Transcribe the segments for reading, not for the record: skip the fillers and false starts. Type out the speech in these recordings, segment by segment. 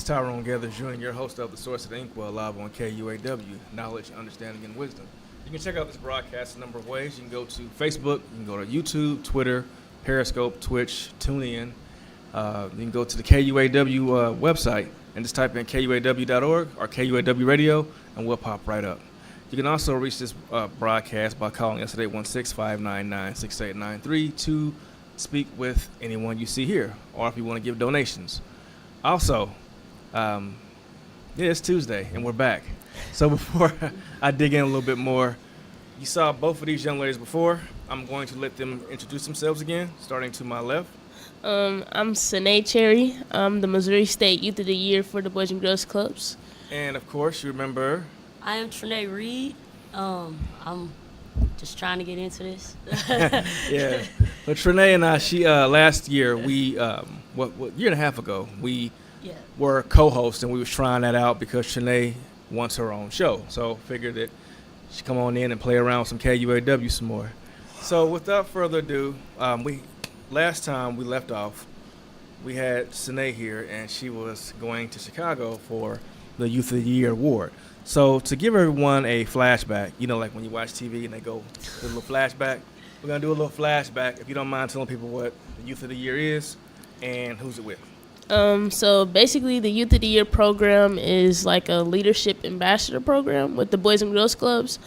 is Tyrone Gethers, your host of the Source of The Inkwell, live on KUAW, Knowledge, Understanding, and Wisdom. You can check out this broadcast a number of ways. You can go to Facebook, you can go to YouTube, Twitter, Periscope, Twitch, TuneIn. You can go to the KUAW website and just type in KUAW.org or KUAW Radio, and we'll pop right up. You can also reach this broadcast by calling us at 816-599-6893 to speak with anyone you see here, or if you want to give donations. Also, it's Tuesday, and we're back. So before I dig in a little bit more, you saw both of these young ladies before. I'm going to let them introduce themselves again, starting to my left. I'm Sine Cherry. I'm the Missouri State Youth of the Year for the Boys and Girls Clubs. And, of course, you remember... I am Trinae Reed. I'm just trying to get into this. Yeah. So Trinae and I, last year, we, what year and a half ago, we were co-hosts, and we was trying that out because Trinae wants her own show. So figured that she'd come on in and play around with some KUAW some more. So without further ado, last time we left off, we had Sine here, and she was going to Chicago for the Youth of the Year award. So to give everyone a flashback, like when you watch TV and they go to a little flashback, we're going to do a little flashback, if you don't mind telling people what the Youth of the Year is and who's it with. So basically the Youth of the Year program is like a leadership ambassador program with the Boys and Girls Clubs.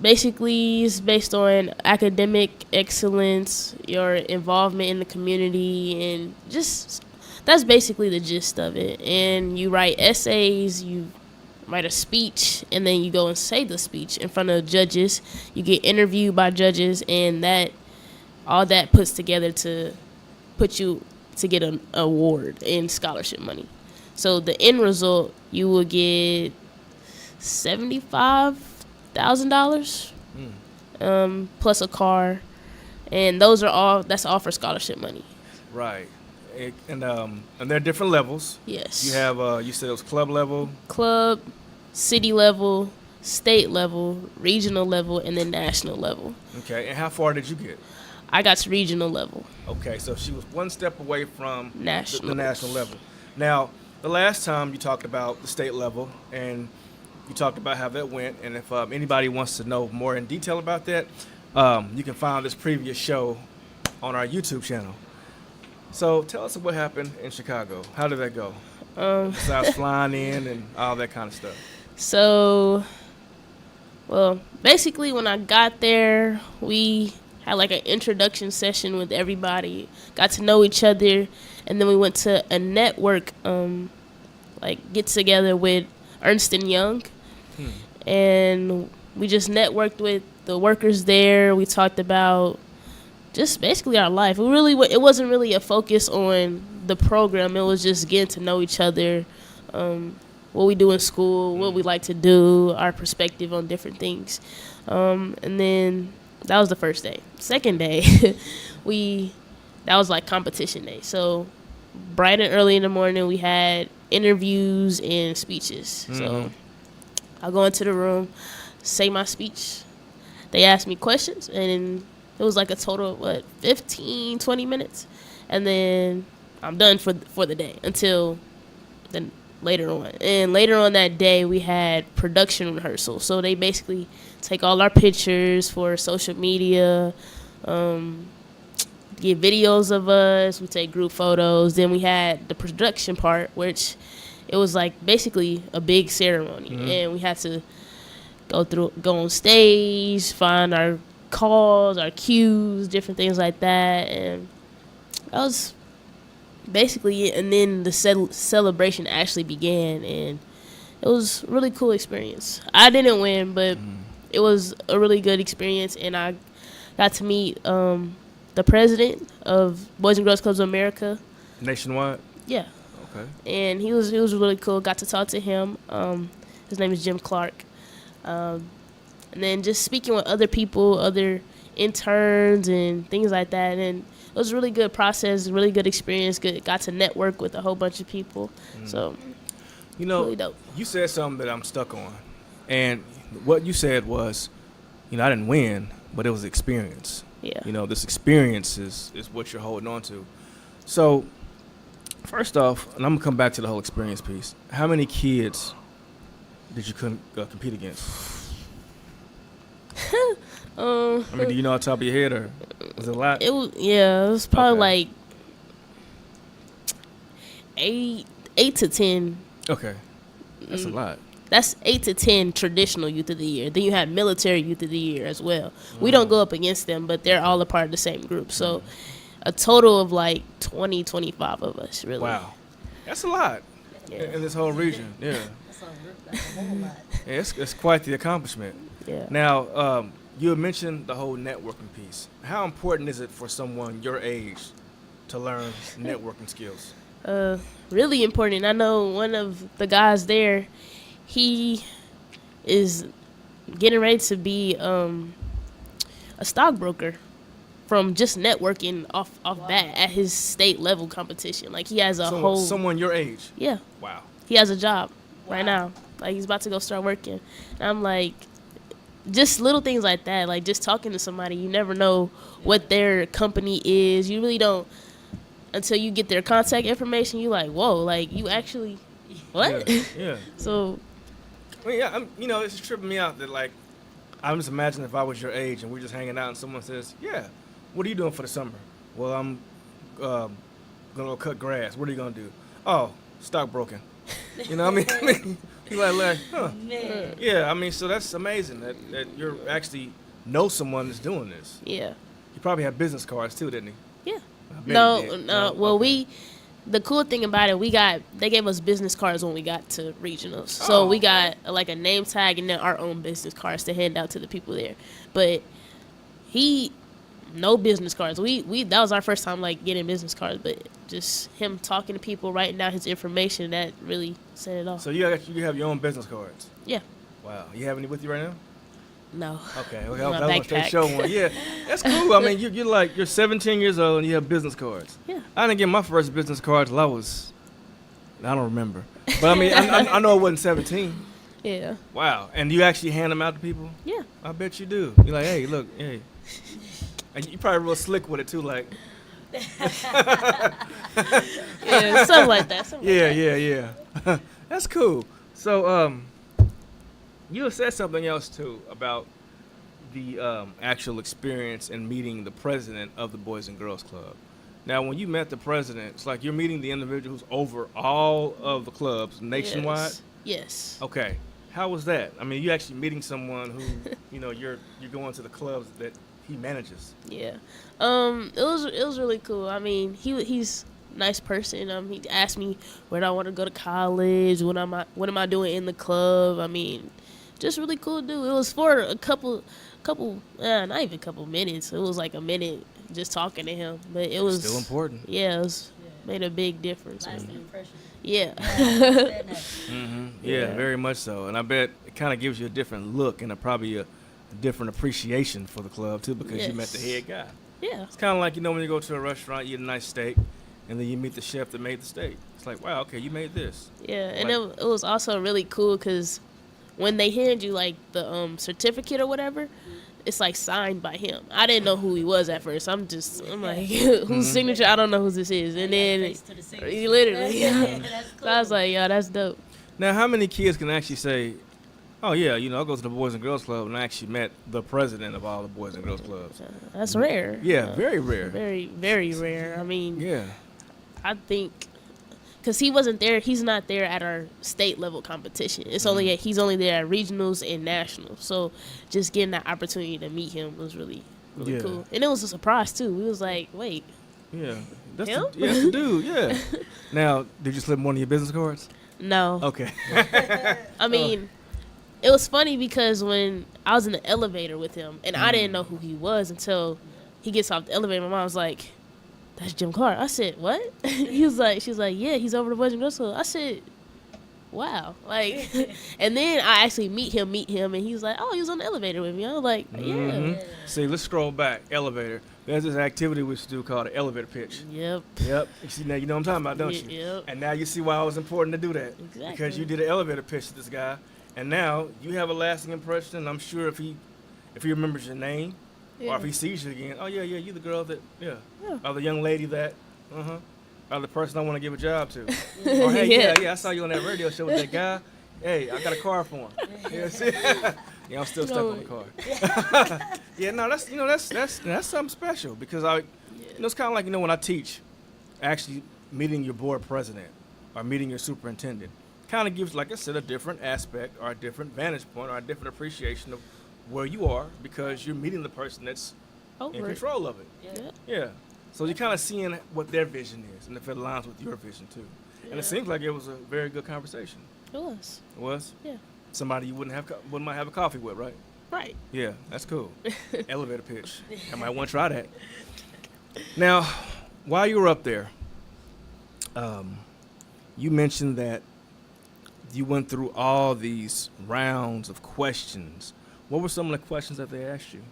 Basically, it's based on academic excellence, your involvement in the community, and just that's basically the gist of it. And you write essays, you write a speech, and then you go and say the speech in front of judges. You get interviewed by judges, and all that puts together to put you to get an award in scholarship money. So the end result, you will get $75,000 plus a car, and that's all for scholarship money. Right. And there are different levels. Yes. You have you said it was club level, city level, state level, regional level, and then national level. Okay. And how far did you get? I got to regional level. Okay, so she was one step away from the National level. Now, the last time you talked about the state level, and you talked about how that went, and if anybody wants to know more in detail about that, you can find this previous show on our YouTube channel. So tell us what happened in Chicago. How did that go? Besides flying in and all that kind of stuff. So, basically when I got there, we had like an introduction session with everybody, got to know each other, and then we went to a network get together with Ernst & Young. And we just networked with the workers there. We talked about just basically our life. It wasn't really a focus on the program. It was just getting to know each other, what we do in school, what we like to do, our perspective on different things. And then that was the first day. Second day, that was like competition day. So bright and early in the morning, we had interviews and speeches. So I'll go into the room, say my speech. They asked me questions, and it was like a total of 15, 20 minutes. And then I'm done for the day until then later on. And later on that day, we had production rehearsal. So they basically take all our pictures for social media, get videos of us, we take group photos. Then we had the production part, which it was like basically a big ceremony. And we had to go on stage, find our calls, our cues, different things like that. And that was basically it. And then the celebration actually began, and it was a really cool experience. I didn't win, but it was a really good experience, and I got to meet the president of Boys and Girls Clubs of America. Nationwide? Yeah. Okay. And he was really cool. Got to talk to him. His name is Jim Clark. And then just speaking with other people, other interns and things like that. And it was a really good process, really good experience. Got to network with a whole bunch of people. So, really dope. You said something that I'm stuck on. And what you said was, I didn't win, but it was experience. Yeah. This experience is what you're holding on to. So First off, and I'm gonna come back to the whole experience piece. How many kids did you compete against? I mean, do you know on top of your head, or was it a lot? It was probably like 8 to 10. Okay, that's a lot. That's 8 to 10 traditional youth of the year. Then you have military youth of the year as well. We don't go up against them, but they're all a part of the same group. So a total of like 20, 25 of us, really. Wow, that's a lot in this whole region. Yeah, That's a whole lot. yeah, it's quite the accomplishment. Yeah. Now, you had mentioned the whole networking piece. How important is it for someone your age to learn networking skills? Really important. I know one of the guys there, he is getting ready to be a stockbroker from just networking off bat at his state level competition. Like he has someone your age. Yeah. Wow. He has a job right now. Like he's about to go start working. And I'm like, just little things like that. Like just talking to somebody, you never know what their company is. You really don't until you get their contact information. You like, whoa, like you actually what? Yeah. So. I mean, yeah, it's just tripping me out that, like, I'm just imagining if I was your age and we're just hanging out and someone says, yeah, what are you doing for the summer? Well, I'm going to go cut grass. What are you going to do? Oh, stockbroking. You know what I mean? You're like, huh. Man. Yeah, I mean, so that's amazing that you're actually know someone that's doing this. Yeah. He probably had business cards too, didn't he? Yeah. I bet he No. did. Well, okay. the cool thing about it, they gave us business cards when we got to regionals. So we got like a name tag and then our own business cards to hand out to the people there. But no business cards. That was our first time like getting business cards, but just him talking to people, writing down his information, that really set it off. So you have your own business cards. Yeah. Wow. You have any with you right now? No. Okay, My that was a straight backpack. show one. Yeah, that's cool. I mean, you're 17 years old and you have business cards. Yeah. I didn't get my first business card till I don't remember. But I mean, I know it wasn't 17. Yeah. Wow. And you actually hand them out to people? Yeah. I bet you do. You're like, hey, look, hey. And you probably real slick with it too, like. Yeah. Something like that. Yeah. That's cool. So, you have said something else too about the actual experience in meeting the president of the Boys and Girls Club. Now, when you met the president, it's like you're meeting the individual who's over all of the clubs nationwide. Yes. Okay, how was that? I mean, you actually meeting someone who, you're going to the clubs that he manages. Yeah. It was really cool. I mean, he's a nice person. He asked me where do I want to go to college, what am I doing in the club. I mean, just really cool dude. It was for a couple not even a couple minutes. It was like a minute just talking to him, but it was still important. Yeah, made a big difference. Lasting impression. Yeah. Yeah, very much so. And I bet it kind of gives you a different look and probably a different appreciation for the club too, because you met the head guy. Yeah. It's kind of like, when you go to a restaurant, you eat a nice steak, and then you meet the chef that made the steak. It's like, wow, okay, you made this. Yeah, and it was also really cool because when they hand you like the certificate or whatever, it's like signed by him. I didn't know who he was at first. I'm like, whose signature? I don't know who this is. And then literally, That's cool. So I was like, yeah, that's dope. Now, how many kids can actually say, oh yeah, I go to the Boys and Girls Club and I actually met the president of all the Boys and Girls Clubs? That's rare. Yeah, very rare. Very, very rare. I mean, Yeah. I think because he wasn't there, he's not there at our state level competition. It's he's only there at regionals and nationals. So just getting that opportunity to meet him was really, really cool. And it was a surprise too. We was like, wait. Yeah. That's Him? that's the dude, yeah. Now, did you slip one of your business cards? No. Okay. I mean, it was funny because when I was in the elevator with him, and I didn't know who he was until he gets off the elevator. My mom was like, "That's Jim Clark." I said, "What?" She's like, "Yeah, he's over the Boys and Girls Club." I said, "Wow!" Like, and then I actually meet him, and he's like, "Oh, he was on the elevator with me." I was like, "Yeah." See, let's scroll back. Elevator. There's this activity we should do called an elevator pitch. Yep. Yep. You see, now you know what I'm talking about, don't you? Yep. And now you see why it was important to do that. Exactly. Because you did an elevator pitch to this guy, and now you have a lasting impression. And I'm sure if he remembers your name, or if he sees you again, oh yeah, you're the girl that, or the young lady that, are the person I want to give a job to. Or hey, Yeah. yeah, I saw you on that radio show with that guy. Hey, I got a car for him. Yeah, see? Yeah, I'm still stuck on the car. Yeah, no, that's something special because it's kind of like when I teach, actually meeting your board president or meeting your superintendent kind of gives, like I said, a different aspect or a different vantage point or a different appreciation of where you are because you're meeting the person that's in control of it. Yeah. So you're kind of seeing what their vision is and if it aligns with your vision too. And it seems like it was a very good conversation. It was. It was? Yeah. Somebody you wouldn't might have a coffee with, right? Right. Yeah, that's cool. Elevator pitch. I might want to try that. Now, while you were up there, you mentioned that you went through all these rounds of questions. What were some of the questions that they asked you?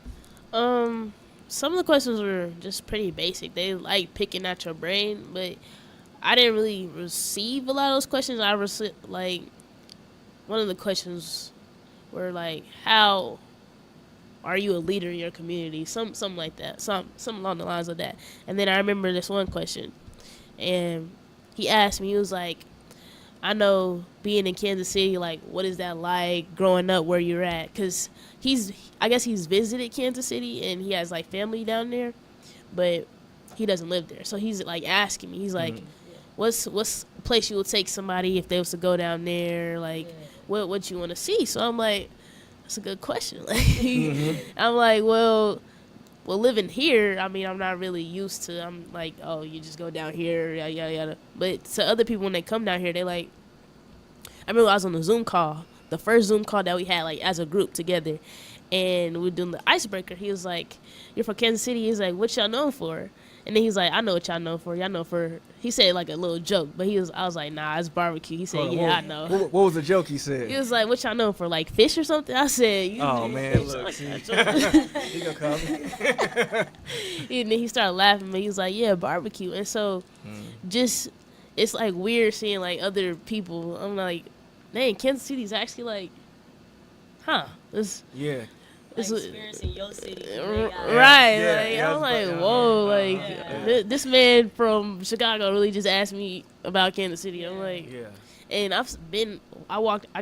Some of the questions were just pretty basic. They like picking at your brain, but I didn't really receive a lot of those questions. I received like one of the questions were like, "How are you a leader in your community?" Something like that. Something along the lines of that. And then I remember this one question, and he asked me. He was like, "I know being in Kansas City, like, what is that like growing up where you're at?" Because I guess he's visited Kansas City and he has like family down there, but he doesn't live there. So he's like asking me. He's like, "What's a place you would take somebody if they was to go down there? Like, what you want to see?" So I'm like, that's a good question. Like, I'm like, well, living here, I mean, I'm not really used to. I'm like, oh, you just go down here, yada yada yada. But to other people when they come down here, they like. I remember I was on a Zoom call, the first Zoom call that we had like as a group together, and we were doing the icebreaker. He was like, "You're from Kansas City." He's like, "What y'all known for?" And then he's like, "I know what y'all know for. Y'all know for." He said like a little joke, but I was like, "Nah, it's barbecue." He said, "Yeah, I know." What was the joke he said? He was like, "What y'all know for? Like fish or something?" I said, "Oh man, look, like see, he gonna come." And then he started laughing, but he was like, "Yeah, barbecue." And so, just it's like weird seeing like other people. I'm like, dang, Kansas City's actually like, it's like experiencing your city. Right. Yeah, like, yeah, I'm like, yeah, whoa, yeah. like this man from Chicago really just asked me about Kansas City. I'm like, and I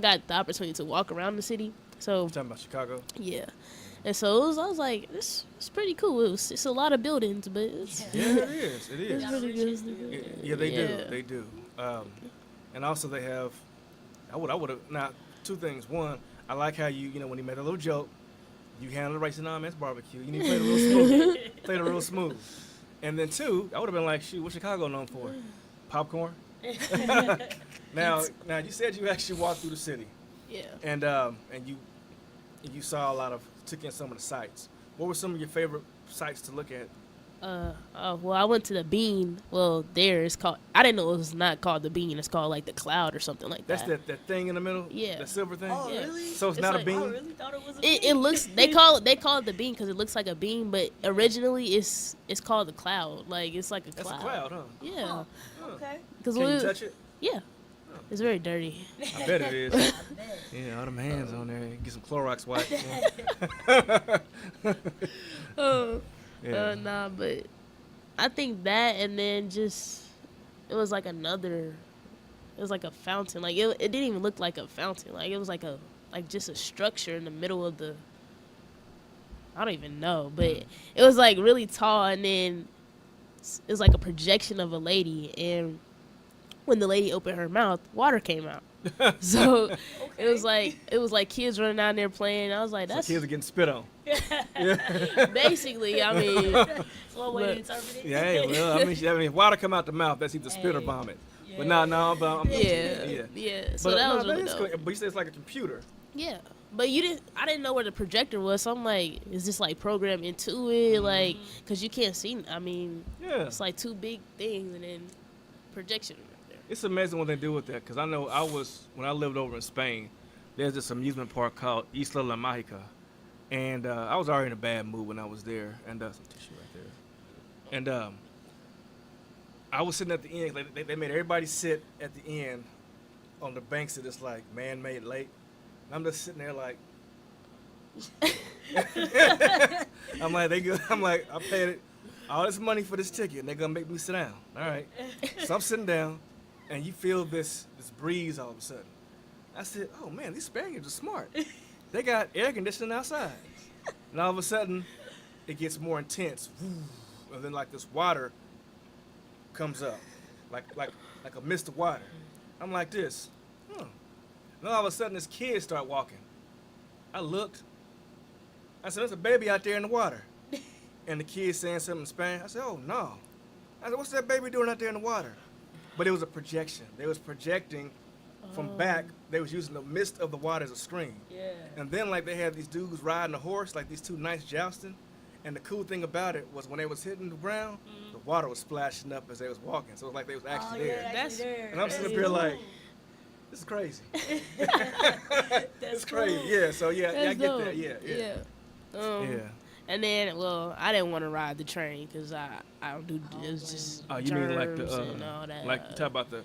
got the opportunity to walk around the city. So You talking about Chicago? Yeah. And so I was like, it's pretty cool. It's a lot of buildings, but it's It is. It is. it's pretty good. Yeah, they do. And also they have. I would have now two things. One, I like how you when he made a little joke, you handled it right. Said, "Nah, man, it's barbecue. You need to play it real smooth. Play it real smooth." And then two, I would have been like, "Shoot, what's Chicago known for? Popcorn." Now you said you actually walked through the city. Yeah. And you saw took in some of the sites. What were some of your favorite sites to look at? Well, I went to the Bean. Well, there it's called. I didn't know it was not called the Bean. It's called like the Cloud or something like that. That's that thing in the middle. Yeah. The silver thing. Oh, Yeah. really? So it's not like- a bean. I really thought it was a bean. It looks. They call it the Bean because it looks like a bean, but originally it's called the Cloud. Like it's like a That's cloud. a cloud, huh? Yeah. Huh. Okay. Because Can you touch it? Yeah. It's very dirty. I bet it is. I bet. Yeah, all them hands on there. Get some Clorox wipes. Nah, but I think that, and then just it was like it was like a fountain. Like it didn't even look like a fountain. Like it was like just a structure in the middle of the. I don't even know, but it was like really tall, and then it was like a projection of a lady, and when the lady opened her mouth, water came out. So it was like kids running down there playing. I was like, that's kids are getting spit on. basically. I mean, That's one way to interpret it. Yeah, hey, well, I mean, if water come out the mouth, that's either spit or vomit. Yeah. But no, but yeah. So but that was that really is dope. cool. But you said it's like a computer. Yeah, but I didn't know where the projector was. So I'm like, is this like programmed into it? Like, cause you can't see. I mean, Yeah. it's like two big things and then projection right there. It's amazing what they do with that. Because I know when I lived over in Spain, there's this amusement park called Isla La Mágica. And I was already in a bad mood when I was there. And some tissue right there. And I was sitting at the end. Like, they made everybody sit at the end on the banks of this like man-made lake. And I'm just sitting there like. I'm like, they good. I'm like, I paid it. all this money for this ticket, and they're gonna make me sit down. All right. So I'm sitting down, and you feel this breeze all of a sudden. I said, oh man, these Spaniards are smart. They got air conditioning outside. And all of a sudden, it gets more intense. And then like this water comes up, like a mist of water. I'm like this. And all of a sudden, this kid start walking. I looked. I said, there's a baby out there in the water. And the kid saying something in Spanish. I said, oh no. I said, what's that baby doing out there in the water? But it was a projection. They was projecting from back. They was using the mist of the water as a screen. Yeah. And then like they had these dudes riding a horse, like these two knights jousting. And the cool thing about it was when they was hitting the ground, the water was splashing up as they was walking. So it was like they was actually there. That's there. And I'm sitting up here like, this is crazy. It's crazy. Cool. Yeah, so yeah, I That's get dope. that. Yeah. Yeah. And then, well, I didn't want to ride the train because I don't do it's just Oh, you mean like germs the and all that. like you talk about the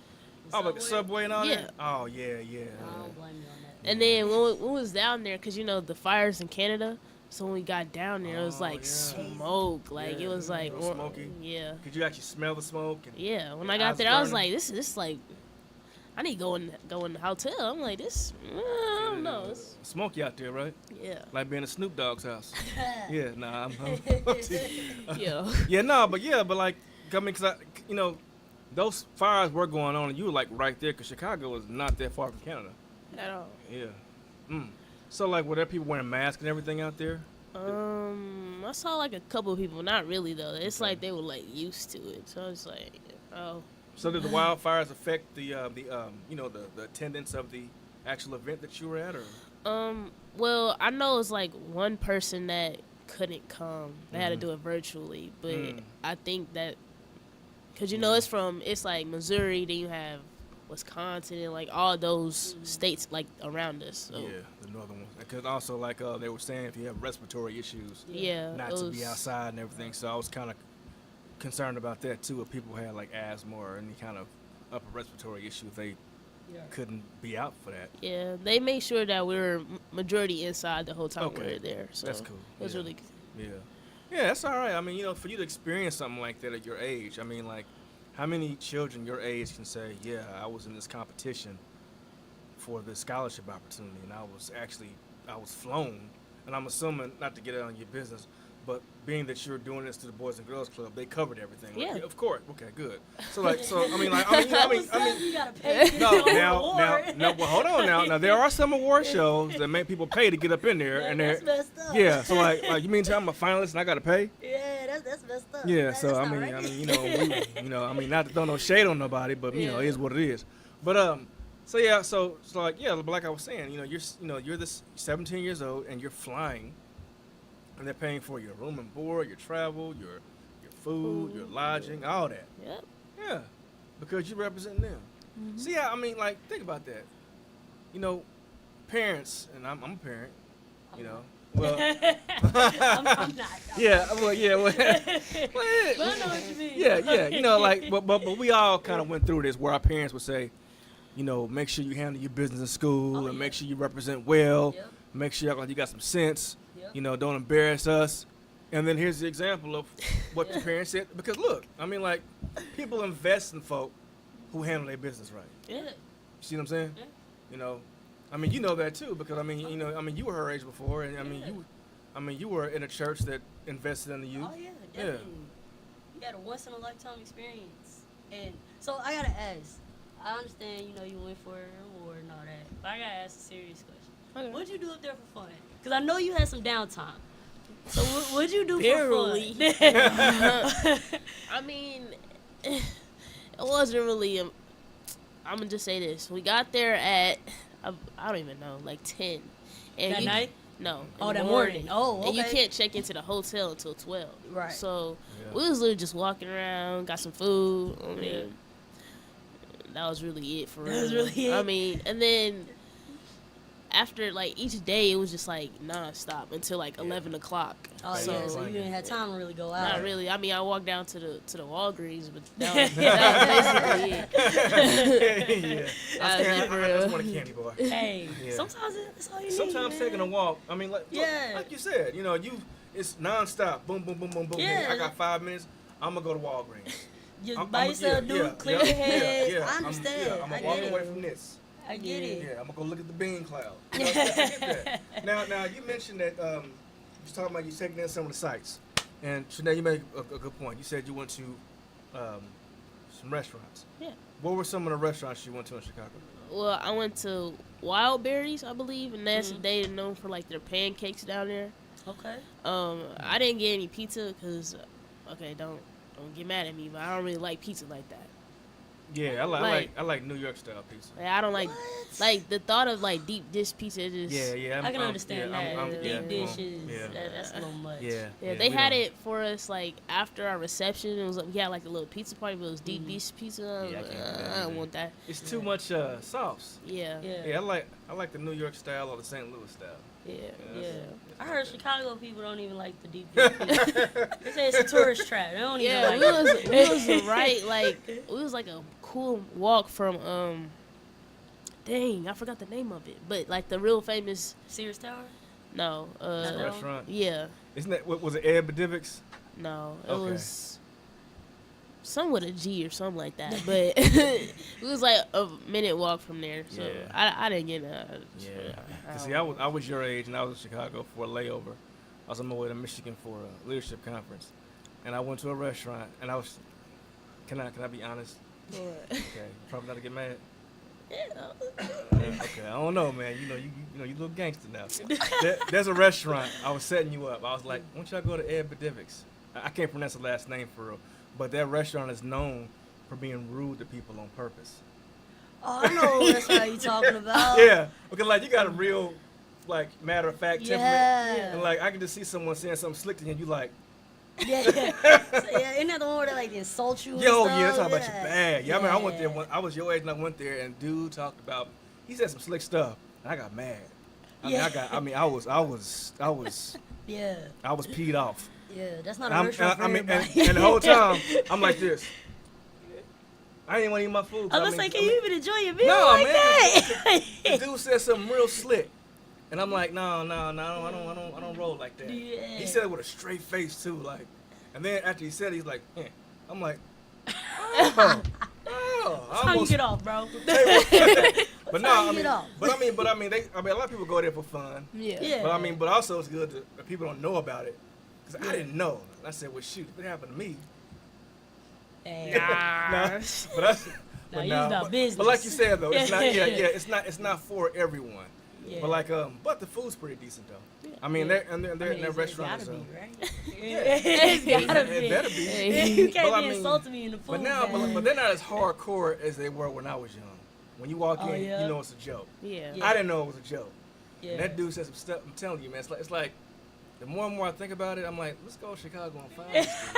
like the subway and all Yeah. that? Oh yeah. I don't blame you on that. And then when we was down there, because, the fires in Canada, so when we got down there, it was like yeah. smoke. Like, Yeah, it was like, real smoky. yeah. Could you actually smell the smoke? And Yeah, when your I got eyes there, I was burning? like, this is like, I need to go in the hotel. I'm like, this, I don't know. It's, Smoky out there, right? yeah. Like being at Snoop Dogg's house. Yeah, nah, I'm Yeah. yeah, no, but like, I mean, cause those fires were going on, and you were like right there, cause Chicago is not that far from Canada. At all. Yeah. So like, were there people wearing masks and everything out there? I saw like a couple of people, not really though. It's like they were like used to it. So it's like, oh. So did the wildfires affect the attendance of the actual event that you were at, or? Well, I know it's like one person that couldn't come. They had to do it virtually, but I think that because it's like Missouri, then you have Wisconsin and like all those states like around us. So. Yeah, the northern ones. Because also like they were saying if you have respiratory issues, Yeah, not to be outside and everything. So I was kind of concerned about that too. If people had like asthma or any kind of upper respiratory issue, they couldn't be out for that. Yeah, they made sure that we were majority inside the whole time we Okay. were there. So That's cool. It was Yeah. really good. Yeah, that's all right. I mean, for you to experience something like that at your age, I mean, like, how many children your age can say, yeah, I was in this competition for this scholarship opportunity, and I was flown, and I'm assuming, not to get out on your business, but being that you're doing this to the Boys and Girls Club, they covered everything. Like, Yeah. of course. Okay, good. So I mean, You gotta pay to no, go to now, war. well, hold on now. Now, there are some award shows that make people pay to get up in there, and That's they're, messed up. yeah, so like, you mean tell I'm a finalist and I got to pay? Yeah, that's messed up. Yeah, That's so not I mean, right. not to throw no shade on nobody, but it is what it is. But so like like I was saying, you're this 17 years old and you're flying, and they're paying for your room and board, your travel, your food, your lodging, all that. Yep. Yeah, because you're representing them. See, I mean, like, think about that. Parents, and I'm a parent. Well, I'm not. yeah, well, well, But I know what you mean. yeah, but we all kind of went through this where our parents would say, make sure you handle your business in school and make sure you represent well, Yep. make sure you act like you got some sense, Yep. don't embarrass us. And then here's the example of what the parents said. Because look, I mean, like, people invest in folk who handle their business right. Yeah. You see what I'm saying? Yeah. I mean, you know that too, because I mean, you were her age before, and I mean, you were in a church that invested in you. Oh yeah, definitely. You got a once in a lifetime experience, and so I gotta ask. I understand, you went for an award and all that, but I gotta ask a serious question. Okay. What'd you do up there for fun? Because I know you had some downtime. So what'd you do Barely. for fun? I mean, it wasn't really. I'm gonna just say this: we got there at I don't even know, like 10. And That night? No. in Oh, the that morning. Oh, And you okay. can't check into the hotel until 12. Right. So Yeah. we was literally just walking around, got some food. I mean, that was really it for real. That was really it? I mean, and then after like each day, it was just like nonstop until like 11 o'clock. Oh so yeah, so you didn't have time to really go out. not really. I mean, I walked down to the Walgreens, but that was basically it. Yeah. That was it for I just real. want a candy bar. Hey, Yeah. sometimes that's all you need. Sometimes man. taking a walk. I mean, like Yeah. like you said, it's nonstop. Boom, boom, boom, boom, boom. Yeah. Hey, I got 5 minutes. I'm gonna go to Walgreens. Just buy yourself, clear your head. I understand. I'm gonna walk away from this. I get it. Yeah, I'm gonna go look at the bean cloud. You know, I get that. Now you mentioned that you was talking about you taking in some of the sites, and Shanae, you made a good point. You said you went to some restaurants. Yeah. What were some of the restaurants you went to in Chicago? Well, I went to Wildberries, I believe, and that's they known for like their pancakes down there. Okay. I didn't get any pizza because, don't get mad at me, but I don't really like pizza like that. Yeah, I like New York style pizza. Like, I don't like the thought of like deep dish pizza. Is just, I can understand that. Deep dishes. Yeah. That's a little much. Yeah. They had it for us like after our reception. It was we had like a little pizza party, but it was deep dish pizza. I don't want that. It's too much sauce. Yeah. Yeah, I like the New York style or the St. Louis style. Yeah. I heard Chicago people don't even like the deep dish pizza. They say it's a tourist trap. They don't even like it. We was right like we was like a cool walk from dang, I forgot the name of it, but like the real famous Sears Tower. No, restaurant. Yeah. Isn't that was it? Ed Bedivics? No, it was some with a G or something like that. But it was like a minute walk from there, so I didn't get a. Yeah. See, I was your age, and I was in Chicago for a layover. I was on my way to Michigan for a leadership conference, and I went to a restaurant, and I was. Can I be honest? Yeah. Okay, probably not to get mad. Yeah. Okay, I don't know, man. You know, you little gangster now. There's a restaurant. I was setting you up. I was like, why don't y'all go to Ed Bedivics? I can't pronounce the last name for real, but that restaurant is known for being rude to people on purpose. Oh, I know what restaurant you talking about. Yeah, because like you got a real, like matter of fact temperament, Yeah. and like I can just see someone saying something slick to you, and you like, Yeah. So, isn't that the one where they like insult you? yo, and yeah, stuff? talk about your bag. Yeah, I mean, I went there. I was your age, and I went there, and dude talked about. He said some slick stuff, and I got mad. I was Yeah. I was peed off. Yeah, that's not a restaurant for everybody. And the whole time I'm like this. I didn't want to eat my food. I was like, can you even enjoy your meal no, like man, that? The dude said something real slick, and I'm like, no, I don't roll like that. Yeah. He said it with a straight face too, like, and then after he said it, he's like, I'm like, oh, That's how you get off, bro. But no, I mean, but I mean, a lot of people go there for fun. Yeah. But also it's good that people don't know about it, because I didn't know. I said, well, shoot, if it happened to me. Nah. But you about business. But like you said though, it's not. It's not for everyone. Yeah. But like, but the food's pretty decent though. I mean, they're in their restaurant. It's gotta be, right? It's gotta be. It better be. You can't But be insulting me in the food. But now, but they're not as hardcore as they were when I was young. When you walk in, you know it's a joke. Yeah. I didn't know it was a joke. Yeah. And that dude said some stuff. I'm telling you, man. It's like the more and more I think about it, I'm like, let's go to Chicago on 5th Street.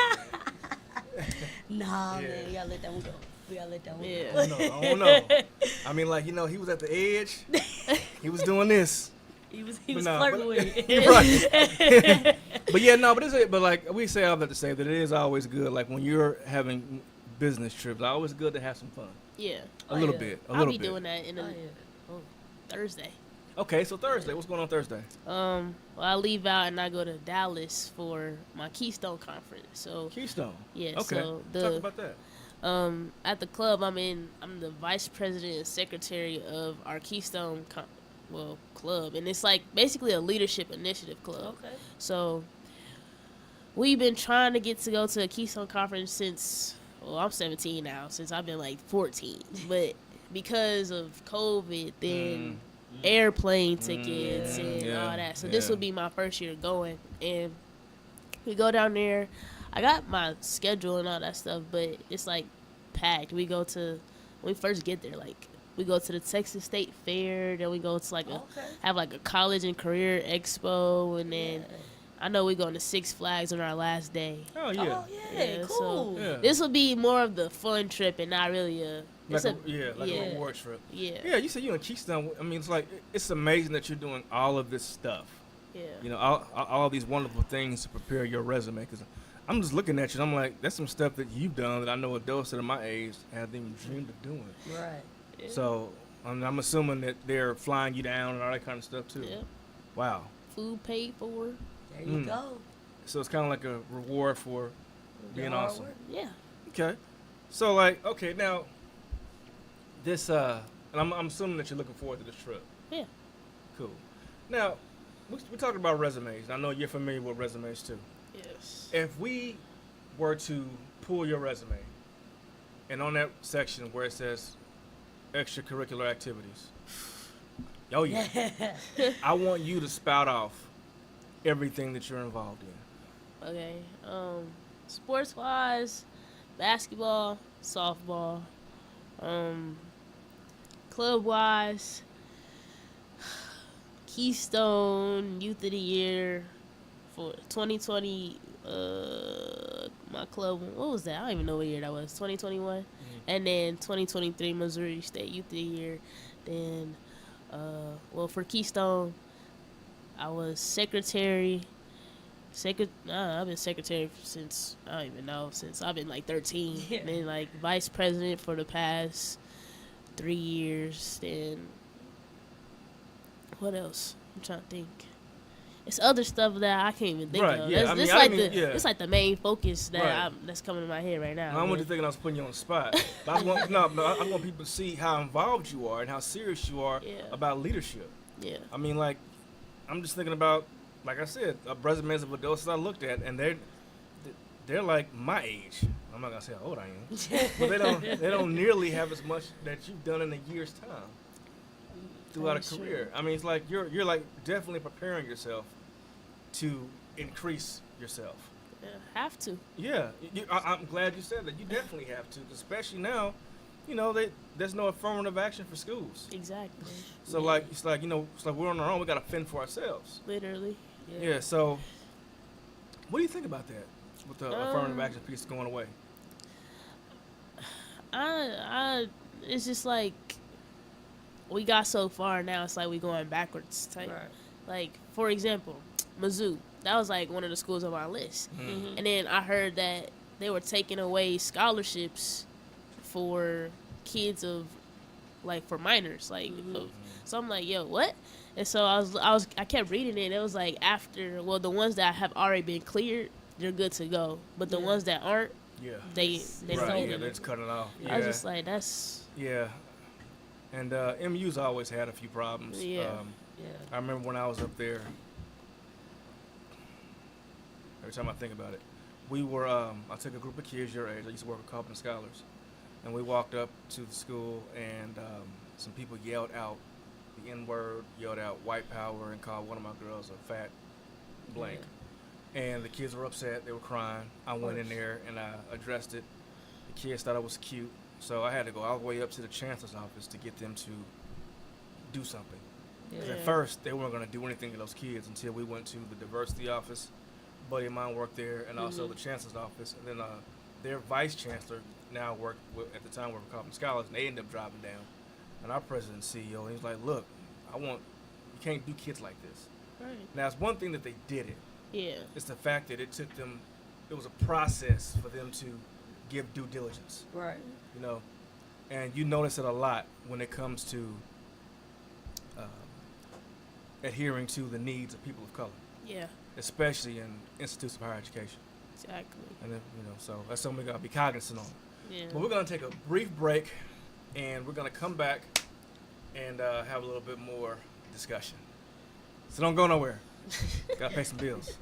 Nah, man, we gotta let that one go. I don't know. I mean, like, he was at the edge. He was doing this. He was flirting with it. You're right. But like we say all that to say that it is always good. Like when you're having business trips, it's always good to have some fun. Yeah. A little bit. I'll be doing that Thursday. Okay, so Thursday. What's going on Thursday? Well, I leave out and I go to Dallas for my Keystone conference. So Keystone. Yeah. Okay. So Talk about that. At the club I'm the vice president and secretary of our Keystone club, and it's like basically a leadership initiative club. Okay. So we've been trying to get to go to a Keystone conference since I'm 17 now, since I've been like 14, but because of COVID, then airplane tickets and all that. So this will be my first year going, and we go down there. I got my schedule and all that stuff, but it's like packed. When we first get there, like we go to the Texas State Fair, then we go to have like a college and career expo, and then I know we going to Six Flags on our last day. Oh yeah. Oh yeah, cool. So this will be more of the fun trip and not really a reward trip. Yeah. Yeah, you said you in Keystone. I mean, it's amazing that you're doing all of this stuff. Yeah. All of these wonderful things to prepare your resume. Because I'm just looking at you, and I'm like, that's some stuff that you've done that I know adults that are my age haven't even dreamed of doing. Right. Yeah. So I'm assuming that they're flying you down and all that kind of stuff too. Yeah. Wow. Food paid for. There you go. So it's kind of like a reward for being hard awesome. work. Yeah. Okay. So like, okay, now this and I'm assuming that you're looking forward to this trip. Yeah. Cool. Now, we're talking about resumes. I know you're familiar with resumes too. Yes. If we were to pull your resume, and on that section where it says extracurricular activities, oh yeah, I want you to spout off everything that you're involved in. Okay. Sports wise, basketball, softball. Club wise, Keystone Youth of the Year for 2020. My club, what was that? I don't even know what year that was. 2021, and then 2023 Missouri State Youth of the Year. Then, well, for Keystone, I was secretary. I've been secretary since I don't even know, since I've been like 13. Yeah. And then like vice president for the past 3 years. Then what else? I'm trying to think. It's other stuff that I can't even think Right, of. yeah. That's, I mean, it's I like didn't the even- yeah. it's like the main focus that Right. that's coming to my head right now. I want but- you thinking I was putting you on the spot. But I want people to see how involved you are and how serious you are Yeah. about leadership. Yeah. I mean, like, I'm just thinking about, like I said, resumes of adults that I looked at, and they're like my age. I'm not gonna say how old I am, but they don't nearly have as much that you've done in a year's time throughout That's a true. career. I mean, it's like you're like definitely preparing yourself to increase yourself. Yeah, have to. Yeah, I'm glad you said that. You definitely have to, especially now. You know, there's no affirmative action for schools. Exactly. So Yeah. like it's like we're on our own. We gotta fend for ourselves. Literally. Yeah. So, what do you think about that with the affirmative action piece going away? It's just like we got so far now. It's like we going backwards type. Right. Like for example, Mizzou. That was like one of the schools on my list. Mm-hmm. And then I heard that they were taking away scholarships for kids of like for minors, like so I'm like, yo, what? And so I kept reading it, and it was like after, well, the ones that have already been cleared, they're good to go, but the Yeah. ones that aren't, Yeah. they don't Right. get Yeah. it. They're just cutting it off. Yeah. I was just like, that's Yeah. And MU's always had a few problems. Yeah. Yeah. I remember when I was up there. Every time I think about it, we were. I took a group of kids your age. I used to work with Coppin Scholars, and we walked up to the school, and some people yelled out the N-word, yelled out white power, and called one of my girls a fat blank. And the kids were upset. They were crying. I went in there and I addressed it. The kids thought it was cute, so I had to go all the way up to the chancellor's office to get them to do something. 'Cause Yeah. at first, they weren't going to do anything to those kids until we went to the diversity office. A buddy of mine worked there, and also the chancellor's office. And then their vice chancellor now worked at the time worked with Coppin Scholars, and they ended up driving down. And our president and CEO, he was like, "Look, you can't do kids like this." right. Now, it's one thing that they did it. Yeah. It's the fact that it took them. It was a process for them to give due diligence. Right. You know, and you notice it a lot when it comes to adhering to the needs of people of color, Yeah. especially in institutes of higher education. Exactly. And then, so that's something we gotta be cognizant on. Yeah. But we're gonna take a brief break, and we're gonna come back and have a little bit more discussion. So don't go nowhere. Gotta pay some bills.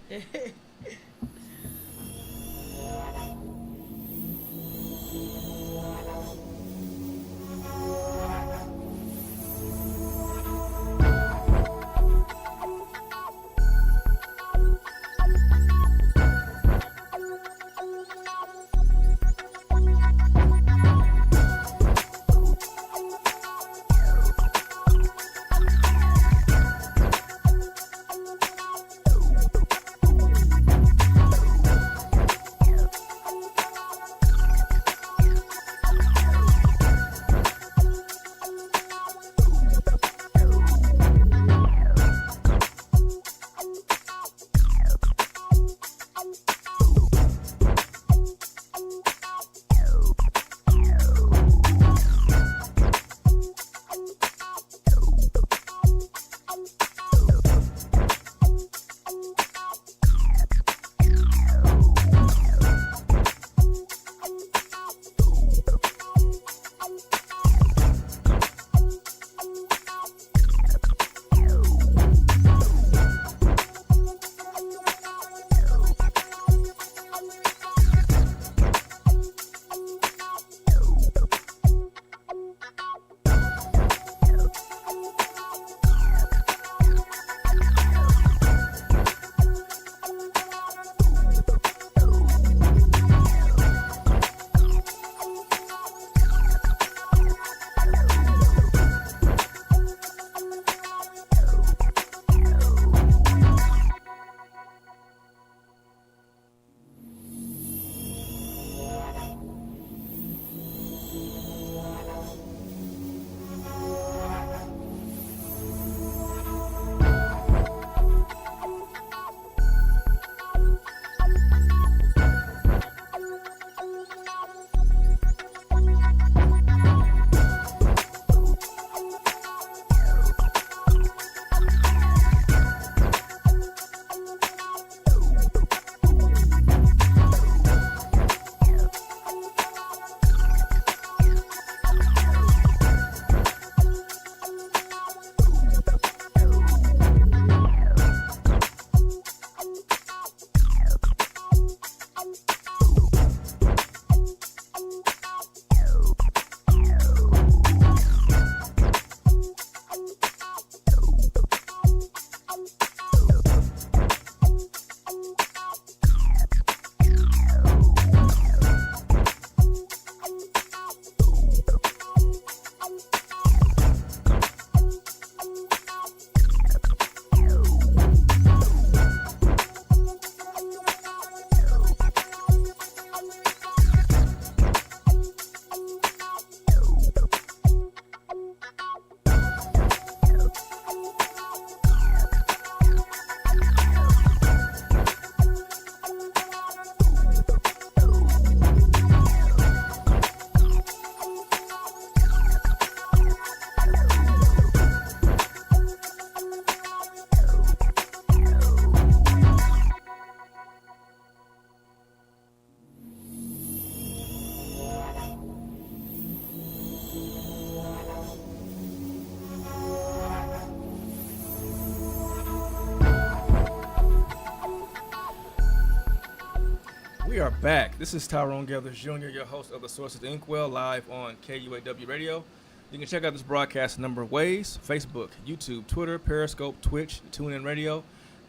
We are back. This is Tyrone Gethers Jr., your host of the Source of The Inkwell, live on KUAW Radio. You can check out this broadcast a number of ways: Facebook, YouTube, Twitter, Periscope, Twitch, TuneIn Radio.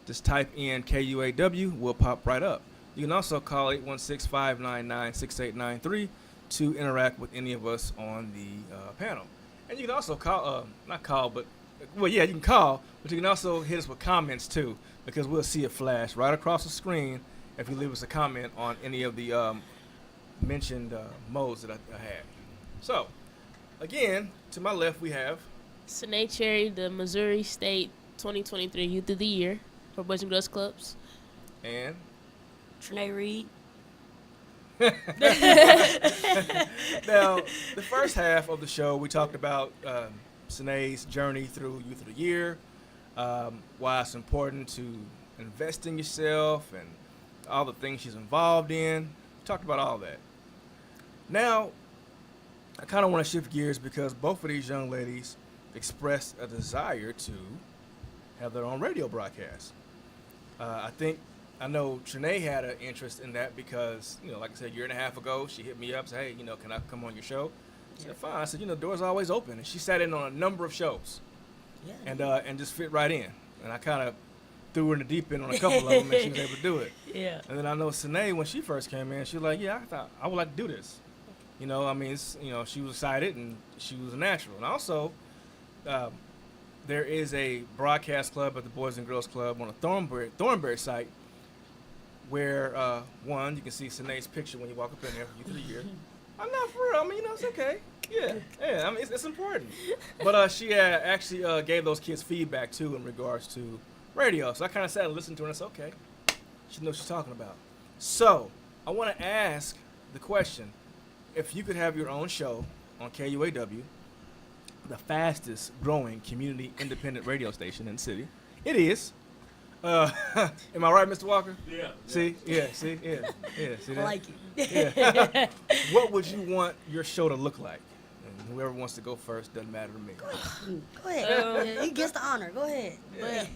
Just type in KUAW, we'll pop right up. You can also call 816-599-6893 to interact with any of us on the panel. And you can also call, you can call, but you can also hit us with comments too, because we'll see it flash right across the screen if you leave us a comment on any of the mentioned modes that I had. So, again, to my left we have Sinead Cherry, the Missouri State 2023 Youth of the Year for Boys and Girls Clubs. and Trinae Reed. now, the first half of the show, we talked about Sinead's journey through Youth of the Year, why it's important to invest in yourself, and all the things she's involved in. We talked about all that. Now, I kind of want to shift gears because both of these young ladies expressed a desire to have their own radio broadcast. I know Trinae had an interest in that because, like I said, a year and a half ago, she hit me up and said, hey, can I come on your show? I said, fine. I said, doors are always open. And she sat in on a number of shows and just fit right in. And I kind of threw her in the deep end on a couple of them, and she was able to do it. Yeah. And then I know Sinead, when she first came in, she was like, I thought I would like to do this. She was excited, and she was a natural. And also, there is a broadcast club at the Boys and Girls Club on the Thornberry site where, one, you can see Sinead's picture when you walk up in there, Youth of the Year. I'm not for real. It's okay. Yeah. It's important. But she actually gave those kids feedback, too, in regards to radio. So I kind of sat and listened to her, and I said, okay, she knows what she's talking about. So I want to ask the question, if you could have your own show on KUAW, the fastest growing community independent radio station in the city, it is. Am I right, Mr. Walker? Yeah. See? Yeah, see? Yeah. See that? I like it. Yeah. What would you want your show to look like? And whoever wants to go first, doesn't matter to me. Go ahead. He gets the honor. Go ahead. But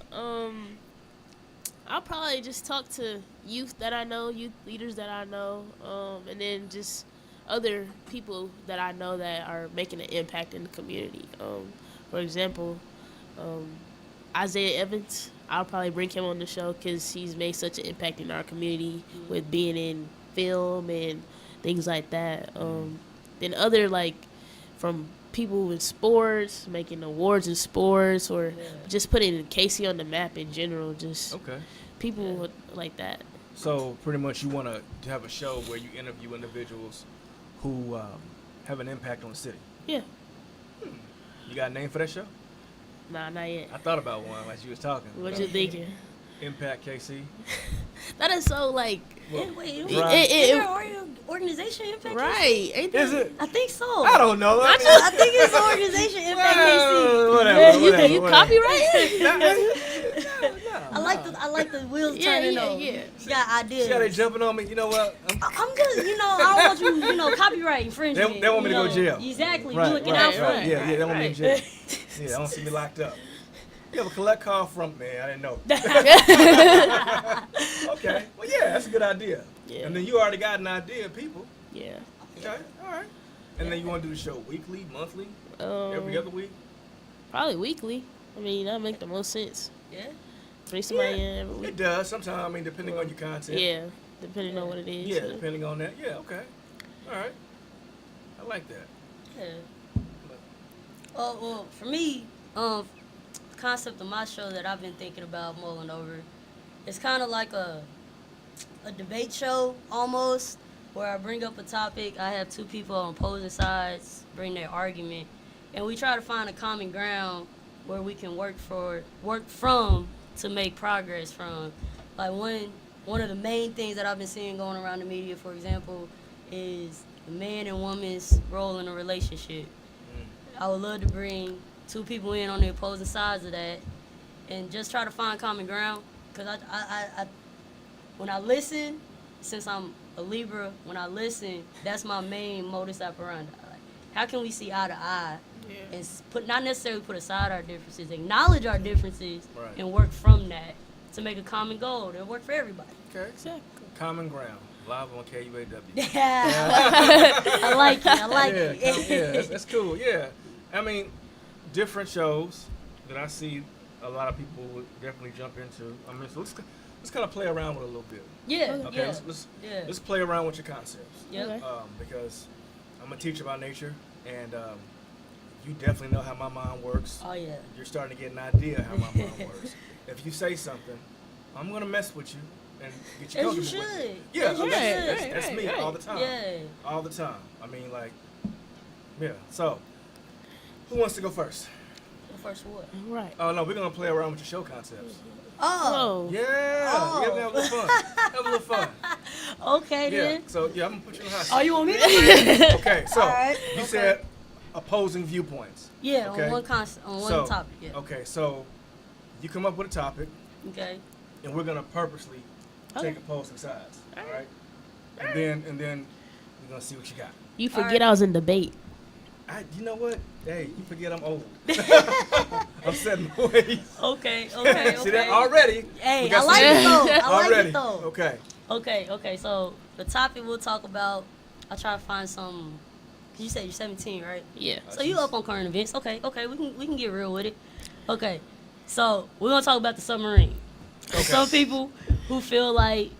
I'll probably just talk to youth that I know, youth leaders that I know, and then just other people that I know that are making an impact in the community. For example, Isaiah Evans, I'll probably bring him on the show because he's made such an impact in our community with being in film and things like that. Then other, from people in sports, making awards in sports, or just putting Casey on the map in general, just people like that. So pretty much you want to have a show where you interview individuals who have an impact on the city. Yeah. You got a name for that show? Nah, not yet. I thought about one as you was talking. What you thinking? Impact KC. That is so Wait, Right. is there an organization Impact KC? right. Ain't that? Is it? I think so. I don't know. I think it's an organization Impact KC. Whatever. You copyright? I like the wheels turning on. Yeah. You got ideas. See how they jumping on me? You know what? I'm good. I don't want you, copyright infringement. They want me to go to jail. Exactly. Right, You looking right, out for right. me. Yeah, they want me in jail. Yeah, I don't see me locked up. You have a collect call from me. I didn't know. Okay. Well, yeah, that's a good idea. Yeah. And then you already got an idea, people. Yeah. Okay. All right. And then you want to do the show weekly, monthly, every other week? Probably weekly. That make the most sense. Yeah. Bring somebody in every It week. does. Sometimes, depending on your content. Yeah. Depending on what it is. Yeah, depending on that. Yeah, okay. All right. I like that. Yeah. Well, for me, the concept of my show that I've been thinking about mulling over, it's kind of like a debate show almost, where I bring up a topic, I have two people on opposing sides bring their argument, and we try to find a common ground where we can work from to make progress from. Like one of the main things that I've been seeing going around the media, for example, is the man and woman's role in a relationship. I would love to bring two people in on the opposing sides of that and just try to find common ground. Because I when I listen, since I'm a Libra, when I listen, that's my main modus operandi. Like, how can we see eye to eye and not necessarily put aside our differences, acknowledge our differences, Right. and work from that to make a common goal that work for everybody. Okay. Exactly. Common Ground, live on KUAW. I like it. I like it. Yeah, that's cool. Yeah, I mean, different shows that I see a lot of people would definitely jump into. I mean, so let's kind of play around with it a little bit. Yeah. Okay, Yeah. let's play around with your concepts. Yep. Okay. Because I'm a teacher by nature, and you definitely know how my mind works. Oh yeah. You're starting to get an idea how my mind works. If you say something, I'm gonna mess with you and get you As you comfortable with it. should. Yeah, As you that's should. me all the time. Yeah. All the time. I mean, like, yeah. So, who wants to go first? First what? Right. Oh no, we're gonna play around with your show concepts. Oh. Whoa. Yeah, Oh. yeah, we have a little fun. Have a little fun. Okay Yeah. then. So yeah, I'm gonna put you in the hot seat. Oh, you want me to? Okay, so All right, you okay. said opposing viewpoints. Yeah, Okay. on one So, topic. Yeah. Okay, so you come up with a topic, Okay. and we're gonna purposely Okay. take opposing sides. All All right. And then we're gonna see what you got. You All forget right. I was in debate. You know what? Hey, you forget I'm old. I'm setting my ways. Okay. See that already? Hey, we got I like some- it though. I like already. it though. Okay. Okay. So the topic we'll talk about, I'll try to find some. Cause you said you're 17, right? Yeah. So you up on current events? Okay. We can get real with it. Okay. So we're gonna talk about the submarine. Okay. Some people who feel like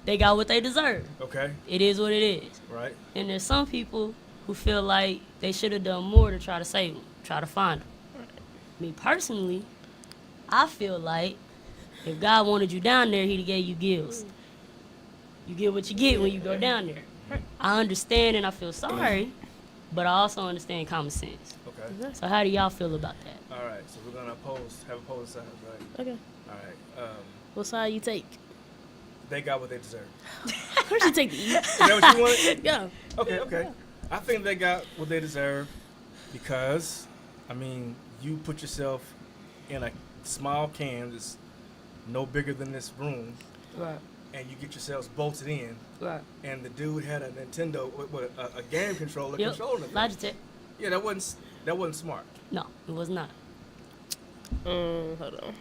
they got what they deserve. Okay. It is what it is. Right. And there's some people who feel like they should have done more to try to save them, try to find them. Me personally, I feel like if God wanted you down there, He'd have gave you gills. You get what you get when you go down there. I understand and I feel sorry, but I also understand common sense. Okay. So how do y'all feel about that? All right. So we're gonna have opposing sides, right? Okay. All right. What side you take? They got what they deserve. Of course you take the E. Is that what you wanted? Yeah. Okay. I think they got what they deserve because, I mean, you put yourself in a small can that's no bigger than this room, Right. and you get yourselves bolted in, Right. and the dude had a Nintendo, a game controller Yep. controlling it. Logitech. Yeah, that wasn't smart. No, it was not. Hold on.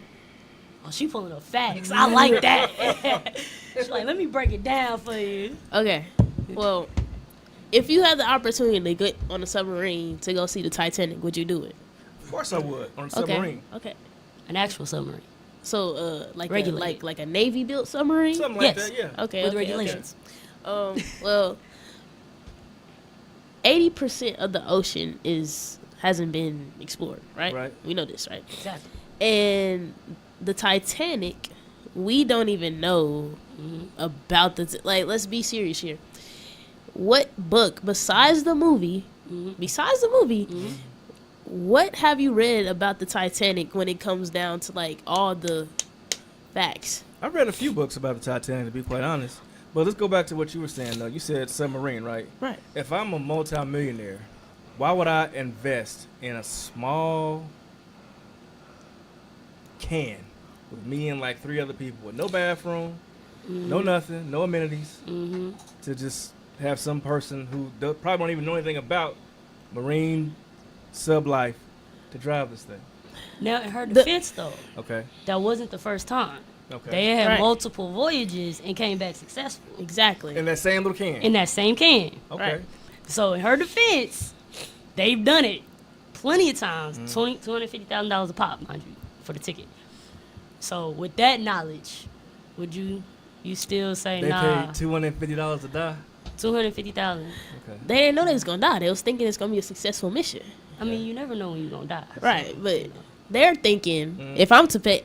Oh, she pulling up facts. I like that. She's like, let me break it down for you. Okay. Well, if you had the opportunity to get on a submarine to go see the Titanic, would you do it? Of course I would on a submarine. Okay. An actual submarine. So, like Regulated. like a Navy built submarine. Something like Yes. that, yeah. Okay. With okay, regulations. Okay. Well, 80% of the ocean hasn't been explored, right? Right. We know this, right? Exactly. And the Titanic, we don't even know about like. Let's be serious here. What book besides the movie? What have you read about the Titanic when it comes down to like all the facts? I've read a few books about the Titanic, to be quite honest. But let's go back to what you were saying, though. You said submarine, right? Right. If I'm a multimillionaire, why would I invest in a small can with me and like 3 other people with no bathroom, no nothing, no amenities, to just have some person who probably don't even know anything about marine sub life to drive this thing? Now, in her defense, though, Okay. that wasn't the first time. Okay. They had Right. multiple voyages and came back successful Exactly. in that same little can. in that same can. Okay. Right. So, in her defense, they've done it plenty of times. $250,000 a pop, mind you, for the ticket. So, with that knowledge, would you still say They nah? paid $250 to die. $250,000. Okay. They didn't know they was gonna die. They was thinking it's gonna be a successful mission. I mean, you never know when you're gonna die. Right, but they're thinking if I'm gonna pay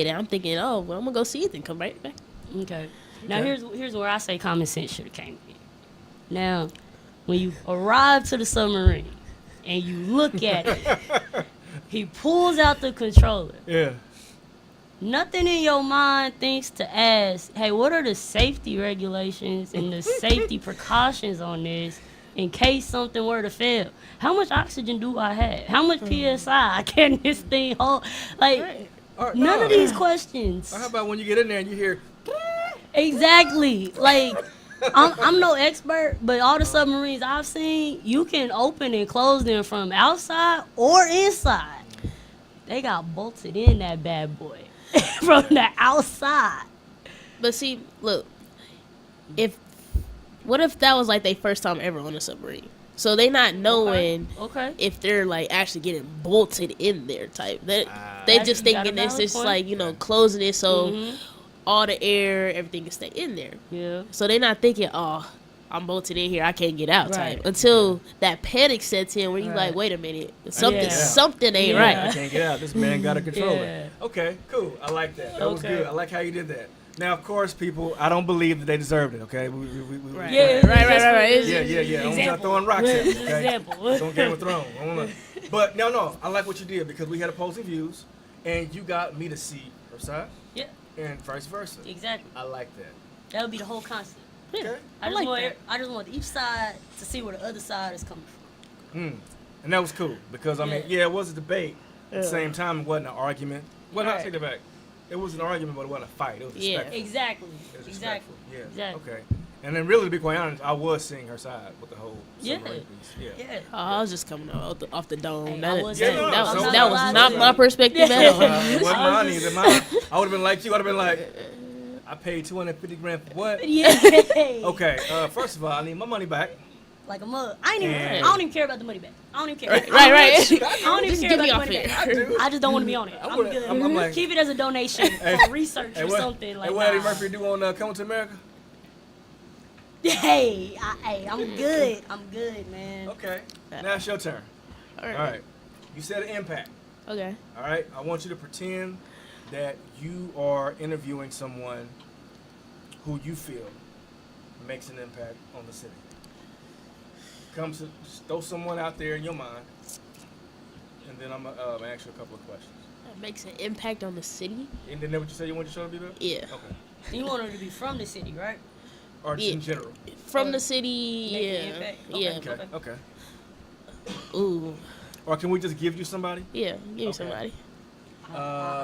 that, I'm thinking, oh, well, I'm gonna go see it and come right back. Okay. Now Okay. here's where I say common sense should have came in. Now, when you arrive to the submarine and you look at it, he pulls out the controller. Yeah. Nothing in your mind thinks to ask, hey, what are the safety regulations and the safety precautions on this in case something were to fail? How much oxygen do I have? How much PSI can this thing hold? Like, Or, none no. of these questions. Or how about when you get in there and you hear, Exactly. Like, I'm no expert, but all the submarines I've seen, you can open and close them from outside or inside. They got bolted in that bad boy from the outside. But see, look, what if that was like their first time ever on a submarine? So they not knowing Okay. if they're like actually getting bolted in there type. They just You got a thinking it's valid just point. like, you know, closing it so all the air, everything can stay in there. Yeah. So they're not thinking, oh, I'm bolted in here, I can't get out Right. type. Until that panic sets in where you Right. like, wait a minute, something Yeah. something ain't Yeah. right. I can't get out. This man got to control Yeah. it. Okay, cool. I like that. That was Okay. good. I like how you did that. Now, of course, people, I don't believe that they deserved it, okay? We Right. Yeah. Right. Yeah. I don't want throwing rocks at me, okay? Example. It's on Game of Thrones. I don't know. But, no, I like what you did because we had opposing views, and you got me to see her side, Yeah. and vice versa. Exactly. I like that. That would be the whole concept. Okay? I like just want each side to see where the other side is coming from. And that was cool because, I mean, it was a debate. At the same time, it wasn't an argument. Well, not Right. take that back. It was an argument, but it wasn't a fight. It was Yeah. respectful. Exactly. It was Exactly. respectful. Yeah. Exactly. Okay. And then, really, to be quite honest, I was seeing her side with the whole Yeah. submarine piece. Yeah. Yeah. Oh, I was just coming off the dome. Hey, that I was that, too. that was, I'm that was not not lying my to you. perspective at all. It wasn't I mine was either. I would have been like you. I'd have been like, I paid $250,000 for what? Yeah. Okay. First of all, I need my money back. Like a mug. I Yeah. don't even care about the money back. I don't even care. Right. I don't even Just care get about me the off money here. back. I do. I just don't want to be on it. I'm would've- good. I'm like- Keep it as a donation for research or something. Like, Hey, what Eddie nah. Murphy do on Coming to America? Hey, I'm good. I'm good, man. Okay. Now it's your turn. All All right. You said impact. Okay. All right. I want you to pretend that you are interviewing someone who you feel makes an impact on the city. Just throw someone out there in your mind, and then I'm gonna ask you a couple of questions. That makes an impact on the city. And then what you said you want your show to be about? Yeah. Okay. You want her to be from the city, right? Or just in general. From the city, Make an yeah. impact. Yeah. Okay. Okay. Ooh. Or can we just give you somebody? Yeah. Give me Okay. somebody. I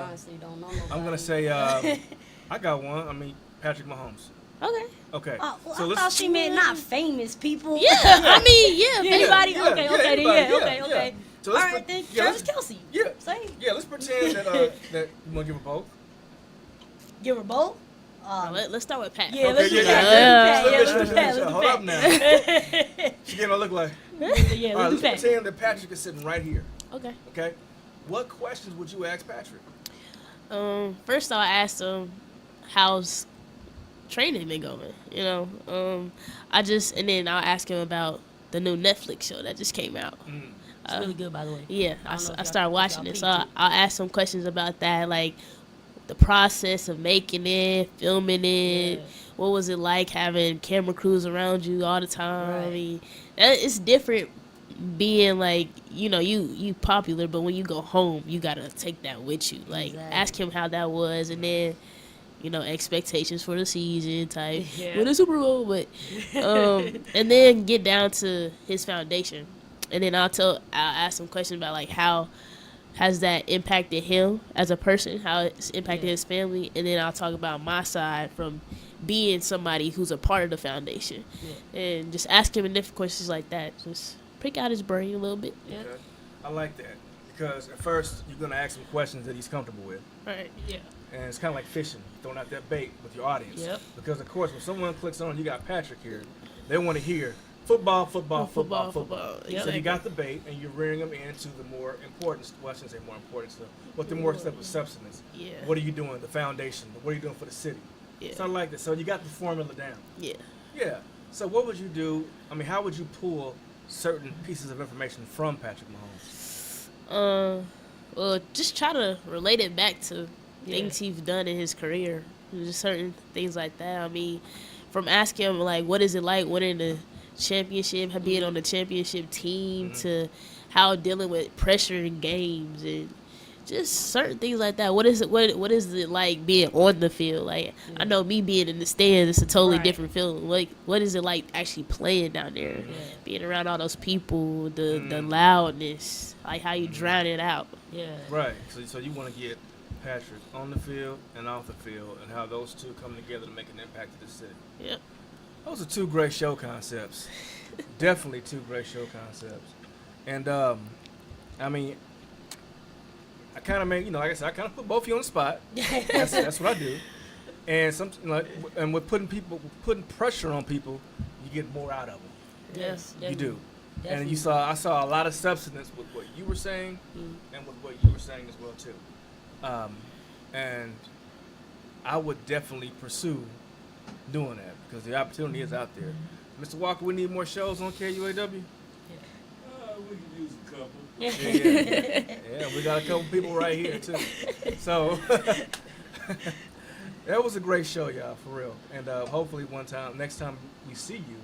honestly don't know nobody. I'm gonna say I got one. I mean Patrick Mahomes. Okay. Okay. Oh, well, so I let's. thought she meant not famous people. Yeah. I mean, yeah. Anybody? Yeah, Okay, yeah, okay, then anybody, yeah, okay, okay. So All let's right, then yeah, Travis let's- Kelsey. Yeah. Same. Yeah. Let's pretend that that you want to give a both. Give her both. Let's start with Pat. Yeah, Okay, let's do yeah, that. yeah, Let's yeah. do Pat. Yeah, let's do Pat. Hold up now. Let's She gave me a look like. do Pat. Yeah, All right. let's Let's do Pat. pretend that Patrick is sitting right here. Okay. Okay. What questions would you ask Patrick? First I'll ask him how's training been going. You know, and then I'll ask him about the new Netflix show that just came out. It's really good, by the way. Yeah, I don't know if I y'all- started if watching y'all it, so peeped it. I'll ask some questions about that, like the process of making it, filming it. Yeah. What was it like having camera crews around you all the time? Right. I mean, it's different being like, you know, you popular, but when you go home, you gotta take that with you. Like, Exactly. ask him how that was, and then, you know, expectations for the season type, Yeah. win the Super Bowl, but and then get down to his foundation, and then I'll ask some questions about like how has that impacted him as a person, how it's impacted his family, and then I'll talk about my side from being somebody who's a part of the foundation, and just ask him different questions like that. Just prick out his brain a little bit. Yeah. Okay. I like that because at first you're gonna ask him questions that he's comfortable with, Right. Yeah. and it's kind of like fishing, throwing out that bait with your audience. Yep. Because of course, when someone clicks on, you got Patrick here, they want to hear football. Football. So Yep. you got the bait, and you're rearing them into the more important. Well, I shouldn't say more important stuff, but the more stuff with substance. Yeah. What are you doing? The foundation. What are you doing for the city? Yeah. So I like that. So you got the formula down. Yeah. Yeah. So what would you do? I mean, how would you pull certain pieces of information from Patrick Mahomes? Well, just try to relate it back to things he's done in his career. Just certain things like that. I mean, from asking him like, what is it like winning the championship, being on the championship team, to how dealing with pressure in games and just certain things like that. What is it? What is it like being on the field? Like, I know me being in the stands, it's a totally Right. different feeling. Like, what is it like actually playing down there, being around all those people, the loudness, like how you drown it out. Yeah. Right. So you want to get Patrick on the field and off the field, and how those two come together to make an impact to the city. Yep. Those are two great show concepts. Definitely two great show concepts. And I mean, I kind of made, like I said, I kind of put both of you on the spot. That's what I do. And and with putting pressure on people, you get more out of them. Yes, You do. Definitely. And I saw a lot of substance with what you were saying and with what you were saying as well too. And I would definitely pursue doing that because the opportunity is out there. Mr. Walker, we need more shows on KUAW. We could use a couple. Yeah, we got a couple people right here too. So that was a great show, y'all, for real. And hopefully next time we see you,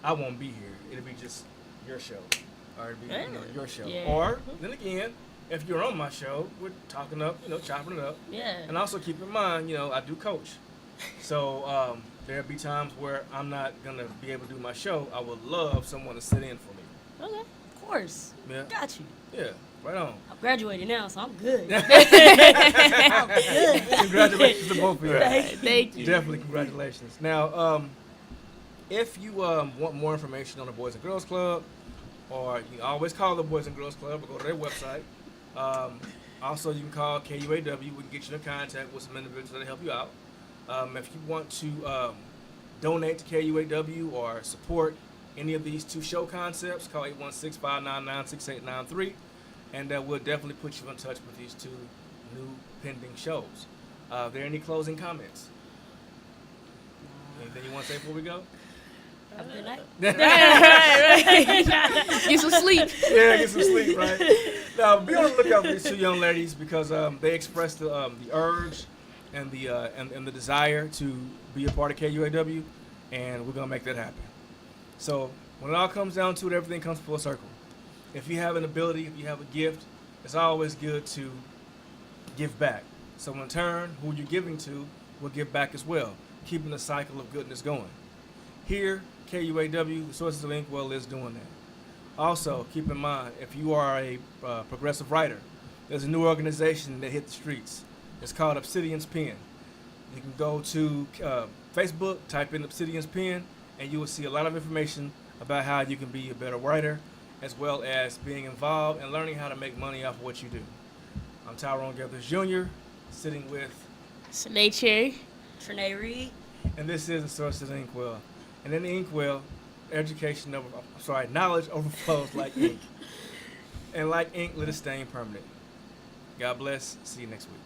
I won't be here. It'll be just your show, or it'll be your show. Yeah. Or then again, if you're on my show, we're chopping it up. Yeah. And also keep in mind, I do coach. So there'll be times where I'm not gonna be able to do my show. I would love someone to sit in for me. Okay. Of course. Yeah. Got you. Yeah. Right on. I'm graduated now, so I'm good. Congratulations to both of you. Thank you. Definitely congratulations. Now, if you want more information on the Boys and Girls Club, or you can always call the Boys and Girls Club or go to their website. Also, you can call KUAW. We can get you in contact with some individuals that'll help you out. If you want to donate to KUAW or support any of these two show concepts, call 816-599-6893, and we'll definitely put you in touch with these two new pending shows. Are there any closing comments? Anything you want to say before we go? Have a good night. Get some sleep. Yeah, get some sleep, right? Now, be on the lookout for these two young ladies because they expressed the urge and the desire to be a part of KUAW, and we're gonna make that happen. So when it all comes down to it, everything comes full circle. If you have an ability, if you have a gift, it's always good to give back. So in turn, who you're giving to will give back as well, keeping the cycle of goodness going. Here, KUAW, the Source of The Inkwell, is doing that. Also, keep in mind, if you are a progressive writer, there's a new organization that hit the streets. It's called Obsidian's Pen. You can go to Facebook, type in Obsidian's Pen, and you will see a lot of information about how you can be a better writer, as well as being involved and learning how to make money off of what you do. I'm Tyrone Gethers Jr., sitting with Sinead Cherry. Trinae Reed. and this is the Source of the Inkwell. And in the Inkwell, knowledge overflows like ink. And like ink, let it stain permanent. God bless. See you next week.